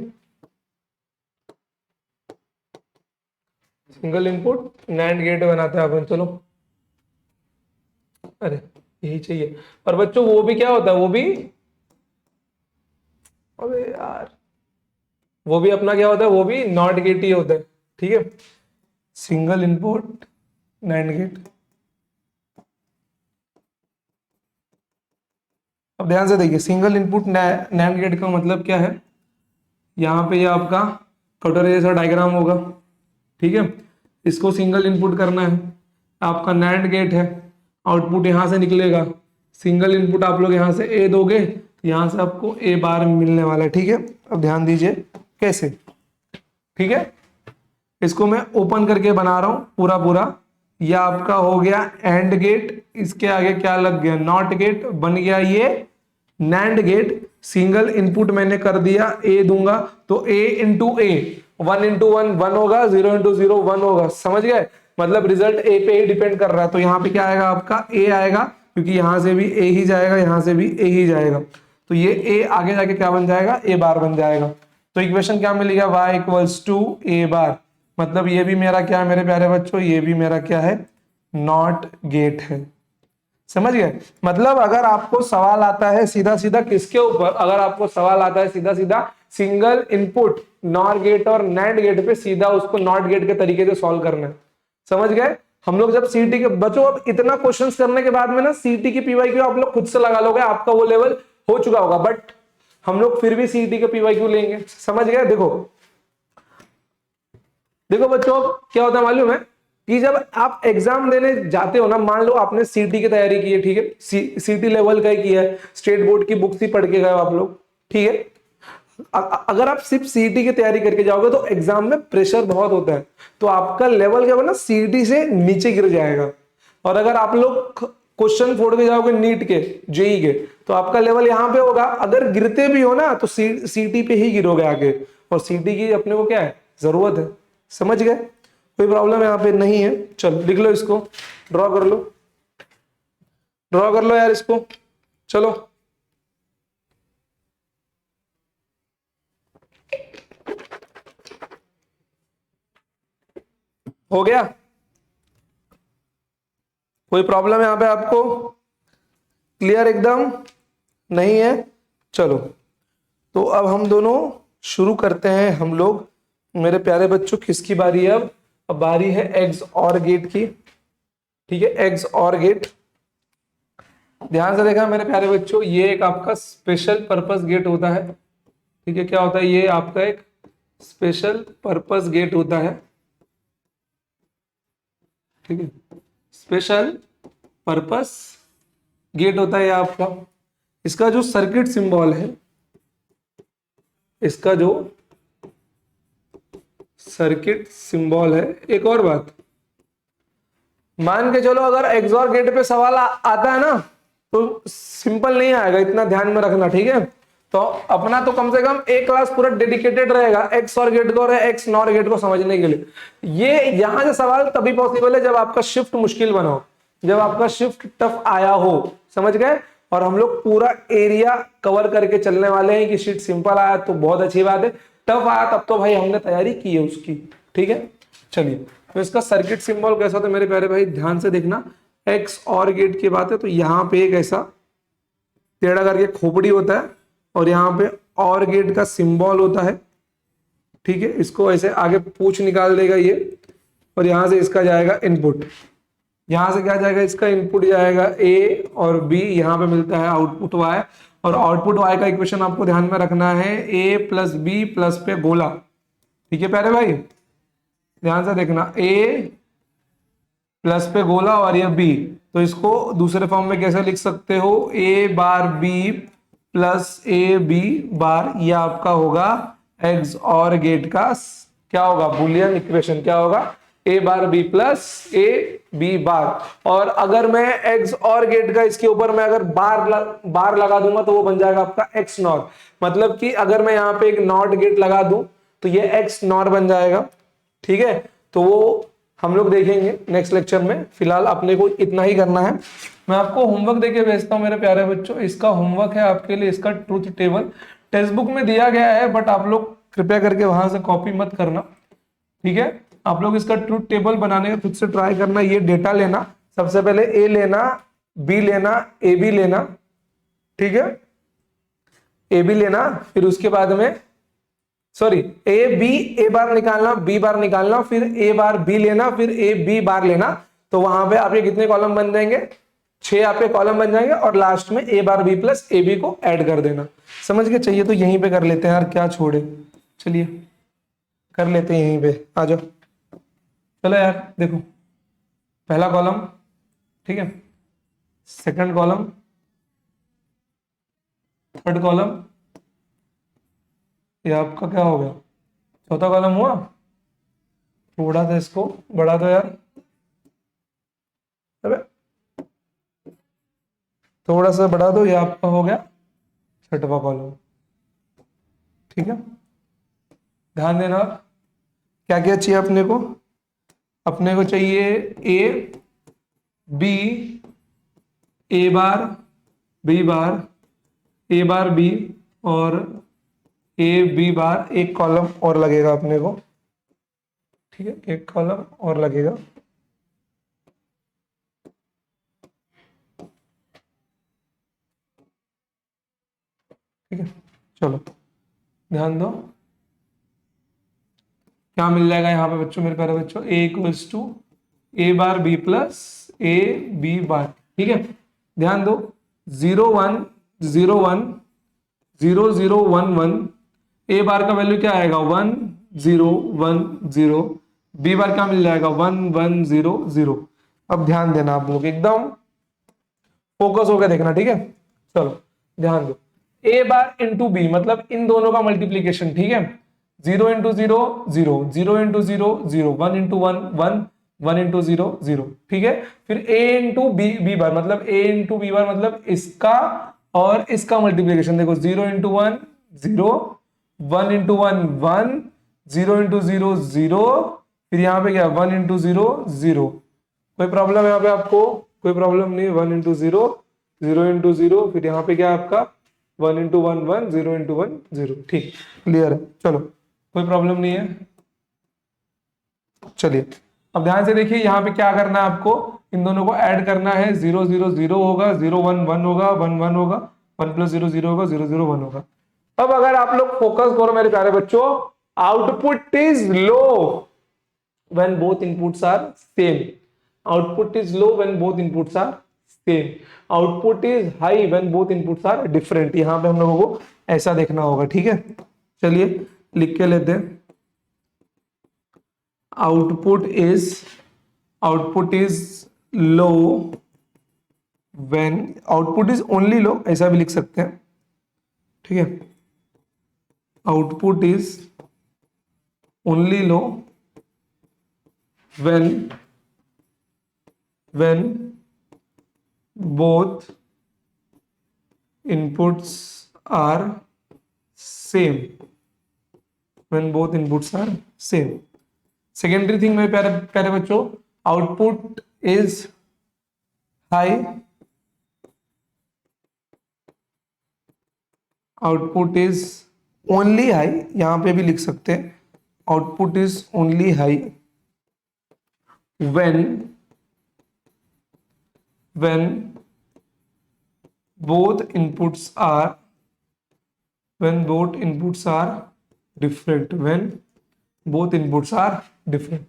सिंगल इनपुट नैंड गेट बनाते हैं अपन। चलो, अरे यही चाहिए। और बच्चों वो भी क्या होता है? वो भी, अबे यार, वो भी अपना क्या होता है? वो भी नॉट गेट ही होता है। ठीक है, सिंगल इनपुट नैंड गेट। अब ध्यान से देखिए, सिंगल इनपुट नैंड गेट का मतलब क्या है? यहाँ पे ये आपका कटोरे जैसा डायग्राम होगा। ठीक है, इसको सिंगल इनपुट करना है, आपका नैंड गेट है, आउटपुट यहाँ से निकलेगा। सिंगल इनपुट आप लोग यहाँ से ए दोगे, यहाँ से आपको ए बार मिलने वाला है। ठीक है, अब ध्यान दीजिए कैसे। ठीक है, इसको मैं ओपन करके बना रहा हूं पूरा पूरा। यह आपका हो गया एंड गेट, इसके आगे क्या लग गया? Not gate. बन गया ये नैंड गेट। सिंगल इनपुट मैंने कर दिया, ए दूंगा तो ए इंटू ए, 1 इंटू 1 1 होगा, 0 इंटू 0 1 होगा। समझ गए? मतलब रिजल्ट ए पे ही डिपेंड कर रहा है। तो यहाँ पे क्या आएगा आपका? ए आएगा, क्योंकि यहां से भी ए ही जाएगा, यहां से भी ए ही जाएगा। तो ये ए आगे जाके क्या बन जाएगा? ए बार बन जाएगा। तो इक्वेशन क्या मिलेगा? y इक्वल्स टू ए बार। मतलब ये भी मेरा क्या है मेरे प्यारे बच्चों? ये भी मेरा क्या है? नॉट गेट है। समझ गए? मतलब अगर आपको सवाल आता है सीधा सीधा किसके ऊपर? अगर आपको सवाल आता है सीधा सीधा सिंगल इनपुट नॉर गेट और नैंड गेट पे, सीधा उसको नॉट गेट के तरीके से सॉल्व करना है। समझ गए। हम लोग जब सीटी के बच्चों, अब इतना क्वेश्चंस करने के बाद में ना सीटी की पीवाईक्यू आप लोग खुद से लगा लोगे, आपका वो लेवल हो चुका होगा, बट हम लोग फिर भी सीटी के पीवाईक्यू लेंगे। समझ गए। देखो देखो बच्चों, क्या होता है मालूम है कि जब आप एग्जाम देने जाते हो ना, मान लो आपने सीटी की तैयारी की है, ठीक है, सीटी लेवल का ही किया है, स्टेट बोर्ड की बुक्स ही पढ़ के गए हो आप लोग, ठीक है। अगर आप सिर्फ सीटी की तैयारी करके जाओगे तो एग्जाम में प्रेशर बहुत होता है, तो आपका लेवल क्या होगा ना, सीटी से नीचे गिर जाएगा। और अगर आप लोग क्वेश्चन फोड़ के जाओगे नीट के, जेई के, तो आपका लेवल यहां पे होगा। अगर गिरते भी हो ना तो सीटी पे ही गिरोगे आगे, और सीटी की अपने को क्या है, जरूरत है। समझ गए। कोई प्रॉब्लम यहां पे नहीं है। चलो लिख लो इसको, ड्रॉ कर लो, ड्रॉ कर लो यार इसको। चलो हो गया। कोई प्रॉब्लम यहां पे आपको, क्लियर एकदम नहीं है। चलो तो अब हम दोनों शुरू करते हैं हम लोग। मेरे प्यारे बच्चों किसकी बारी है अब बारी है एग्स और गेट की। ठीक है, एग्स और गेट, ध्यान से देखा मेरे प्यारे बच्चों, ये एक आपका स्पेशल पर्पस गेट होता है। ठीक है, क्या होता है, ये आपका एक स्पेशल पर्पस गेट होता है। ठीक है, स्पेशल पर्पस गेट होता है ये आपका। इसका जो सर्किट सिंबल है, इसका जो सर्किट सिंबल है, एक और बात मान के चलो, अगर एक्सॉर गेट पे सवाल आता है ना तो सिंपल नहीं आएगा, इतना ध्यान में रखना। ठीक है, तो अपना तो कम से कम एक क्लास पूरा डेडिकेटेड रहेगा एक्स और गेट को और एक्स नॉर गेट को समझने के लिए। ये यहां से सवाल तभी पॉसिबल है जब आपका शिफ्ट मुश्किल बना हो, जब आपका शिफ्ट टफ आया हो। समझ गए। और हम लोग पूरा एरिया कवर करके चलने वाले हैं कि शीट सिंपल आया तो बहुत अच्छी बात है, टफ आया तब तो भाई हमने तैयारी की है उसकी। ठीक है, चलिए तो इसका सर्किट सिंबल कैसा होता है मेरे प्यारे भाई, ध्यान से देखना। एक्स और गेट की बात है तो यहां पे एक ऐसा टेढ़ा करके खोपड़ी होता है, और यहाँ पे और गेट का सिंबल होता है। ठीक है, इसको ऐसे आगे पूछ निकाल देगा ये, और यहां से इसका जाएगा इनपुट। यहां से क्या जाएगा, इसका इनपुट जाएगा ए और बी, यहाँ पे मिलता है आउटपुट वाई। और आउटपुट वाई का इक्वेशन आपको ध्यान में रखना है, ए प्लस बी प्लस पे गोला। ठीक है प्यारे भाई, ध्यान से देखना, ए प्लस पे गोला और ये बी, तो इसको दूसरे फॉर्म में कैसे लिख सकते हो, A bar B plus A B bar, ये आपका होगा एक्स और गेट का क्या होगा, बुलियन इक्वेशन। क्या होगा, A bar B plus A B bar. और अगर मैं एक्स और गेट का इसके ऊपर मैं अगर बार लगा दूंगा तो वो बन जाएगा आपका एक्स नॉर। मतलब कि अगर मैं यहाँ पे एक नॉट गेट लगा दूं तो ये एक्स नॉर बन जाएगा। ठीक है, तो वो हम लोग देखेंगे नेक्स्ट लेक्चर में, फिलहाल अपने को इतना ही करना है। मैं आपको होमवर्क देके भेजता हूं मेरे प्यारे बच्चों, इसका होमवर्क है आपके लिए, इसका ट्रूथ टेबल टेक्स्ट बुक में दिया गया है, बट आप लोग कृपया करके वहां से कॉपी मत करना। ठीक है, आप लोग इसका ट्रूथ टेबल बनाने का खुद से ट्राई करना। ये डेटा लेना, सबसे पहले ए लेना, बी लेना, ए बी लेना। ठीक है, ए बी लेना, फिर उसके बाद में सॉरी ए बी, ए बार निकालना, बी बार निकालना, फिर ए बार बी लेना, फिर ए बी बार लेना। तो वहां पे आपके कितने कॉलम बन जाएंगे, 6 आपके कॉलम बन जाएंगे, और लास्ट में ए bar B plus A B को ऐड कर देना। समझ के चाहिए तो यहीं पे कर लेते हैं यार, क्या छोड़े, चलिए कर लेते हैं यहीं पे, आ जाओ। चलो यार देखो, पहला कॉलम, ठीक है, सेकंड कॉलम, थर्ड कॉलम, ये आपका क्या हो गया, चौथा कॉलम हुआ। थोड़ा सा इसको बढ़ा दो यार, अबे थोड़ा सा बढ़ा दो, ये आपका हो गया छठवां कॉलम। ठीक है, ध्यान देना। क्या क्या चाहिए अपने को, अपने को चाहिए A B, A bar B bar, A bar B, और ए बी बार, एक कॉलम और लगेगा अपने को। ठीक है, एक कॉलम और लगेगा। ठीक है, चलो ध्यान दो, क्या मिल जाएगा यहाँ पे बच्चों, मेरे प्यारे बच्चों, A equals to A bar B plus A B bar, ठीक है। ध्यान दो 0 1 0 1 0 0 1 1, ए बार का वैल्यू क्या आएगा 1 0 1 0, बी बार क्या मिल जाएगा 1 1 0 0। अब ध्यान देना आप लोग, एकदम फोकस होकर देखना, ठीक है। चलो ध्यान दो, ए बार इंटू बी मतलब इन दोनों का मल्टीप्लीकेशन, ठीक है। 0 इंटू 0 0, 0 इंटू 0 0, 1 इंटू 1 1, 1 इंटू 0 0, ठीक है। फिर ए इंटू बी बी बार मतलब ए इंटू बी बार मतलब इसका और इसका मल्टीप्लीकेशन देखो, 0 इंटू 1 0, 1 इंटू 1 1, 0 इंटू 0 0, फिर यहाँ पे क्या 1 इंटू 0 0। कोई प्रॉब्लम है यहाँ पे आपको? कोई प्रॉब्लम नहीं, 1 इंटू 0 0 इंटू 0, फिर यहाँ पे क्या आपका 1 इंटू 1 1, 0 इंटू 1 0, ठीक, क्लियर है। चलो कोई प्रॉब्लम नहीं है। चलिए अब ध्यान से देखिए, यहाँ पे क्या करना है आपको, इन दोनों को ऐड करना है। 0 0 0 होगा, 0 1 1 होगा, 1 1 होगा, 1 प्लस 0 0 होगा, 0 0 1 होगा। अब अगर आप लोग फोकस करो मेरे प्यारे बच्चों, output is low when both inputs are same, output is low when both inputs are same, output is high when both inputs are different। यहां पे हम लोगों को ऐसा देखना होगा, ठीक है। चलिए लिख के लेते हैं, output is low when, output is only low ऐसा भी लिख सकते हैं, ठीक है। Output is only low when both inputs are same, when both inputs are same। Secondary thing मेरे प्यारे प्यारे बच्चों, output is high, output is only high, यहां पे भी लिख सकते हैं output is only high when both inputs are different, when both inputs are different।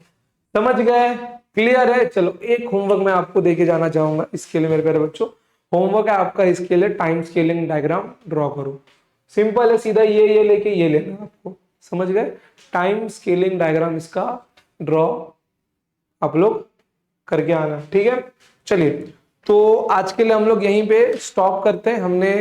समझ गए? क्लियर है? चलो एक होमवर्क मैं आपको देके जाना चाहूंगा इसके लिए मेरे प्यारे बच्चों। होमवर्क है आपका इसके लिए, टाइम स्केलिंग डायग्राम ड्रॉ करो। सिंपल है, सीधा ये लेके ये लेना आपको, समझ गए। टाइम स्केलिंग डायग्राम इसका ड्रॉ आप लोग करके आना, ठीक है। चलिए तो आज के लिए हम लोग यहीं पे स्टॉप करते हैं। हमने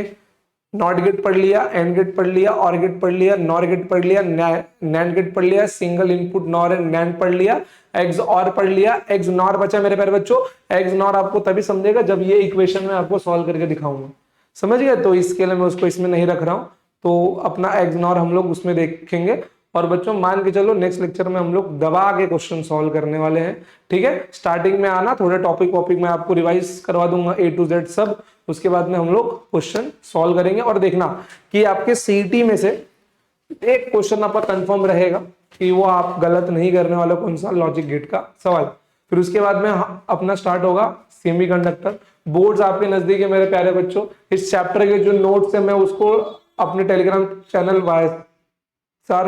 नॉट गेट पढ़ लिया, एंड गेट पढ़ लिया, और गेट पढ़ लिया, नॉर गेट पढ़ लिया, नैंड गेट पढ़ लिया, single input nor and NAND पढ़ लिया, एक्स और पढ़ लिया। एक्स नॉर बचा मेरे प्यारे बच्चों, एक्स नॉर आपको तभी समझेगा जब ये इक्वेशन में आपको सॉल्व करके दिखाऊंगा, समझ गए। तो इसके लिए मैं उसको इसमें नहीं रख रहा हूं, तो अपना एक्स नॉर हम लोग उसमें देखेंगे। और बच्चों मान के चलो नेक्स्ट लेक्चर में हम लोग दबा के क्वेश्चन सॉल्व करने वाले हैं, ठीक है। स्टार्टिंग में आना, थोड़े टॉपिक में आपको रिवाइज करवा दूंगा A to Z सब, उसके बाद में हम लोग क्वेश्चन सॉल्व करेंगे। और देखना कि आपके सीईटी में से एक क्वेश्चन आपका कंफर्म रहेगा कि वो आप गलत नहीं करने वाले, कौन सा, लॉजिक गेट का सवाल। फिर उसके बाद में अपना स्टार्ट होगा सेमीकंडक्टर। बोर्ड्स आपके नजदीक है मेरे प्यारे बच्चों। इस चैप्टर के जो नोट्स है मैं उसको अपने टेलीग्राम चैनल YSR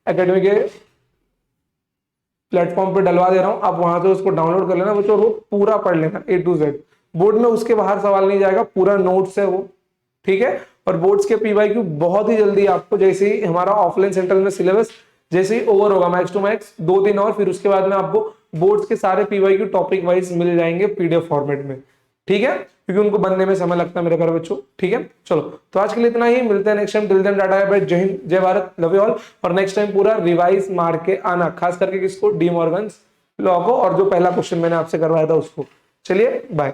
एकेडमी के प्लेटफॉर्म पे डलवा दे रहा हूं, आप वहां से उसको डाउनलोड कर लेना बच्चों, वो पूरा पढ़ लेना A to Z। बोर्ड में उसके बाहर सवाल नहीं जाएगा, पूरा नोट्स है वो, ठीक है। और बोर्ड्स के PYQ बहुत ही जल्दी आपको, जैसे ही हमारा ऑफलाइन सेंटर में सिलेबस जैसे ही ओवर होगा मैक्स टू मैक्स 2 दिन और, फिर उसके बाद में आपको बोर्ड्स के सारे PYQ टॉपिक वाइज मिल जाएंगे PDF फॉर्मेट में, ठीक है, क्योंकि उनको बनने में समय लगता है मेरे प्यारे बच्चों, ठीक है। चलो तो आज के लिए इतना ही, मिलते हैं next time. Till then tata bye, जय हिंद, जय भारत, लव यू ऑल। और नेक्स्ट टाइम पूरा रिवाइज मार के आना, खास करके किसको, डी मॉर्गन्स लॉ को, और जो पहला क्वेश्चन मैंने आपसे करवाया था उसको। चलिए बाय।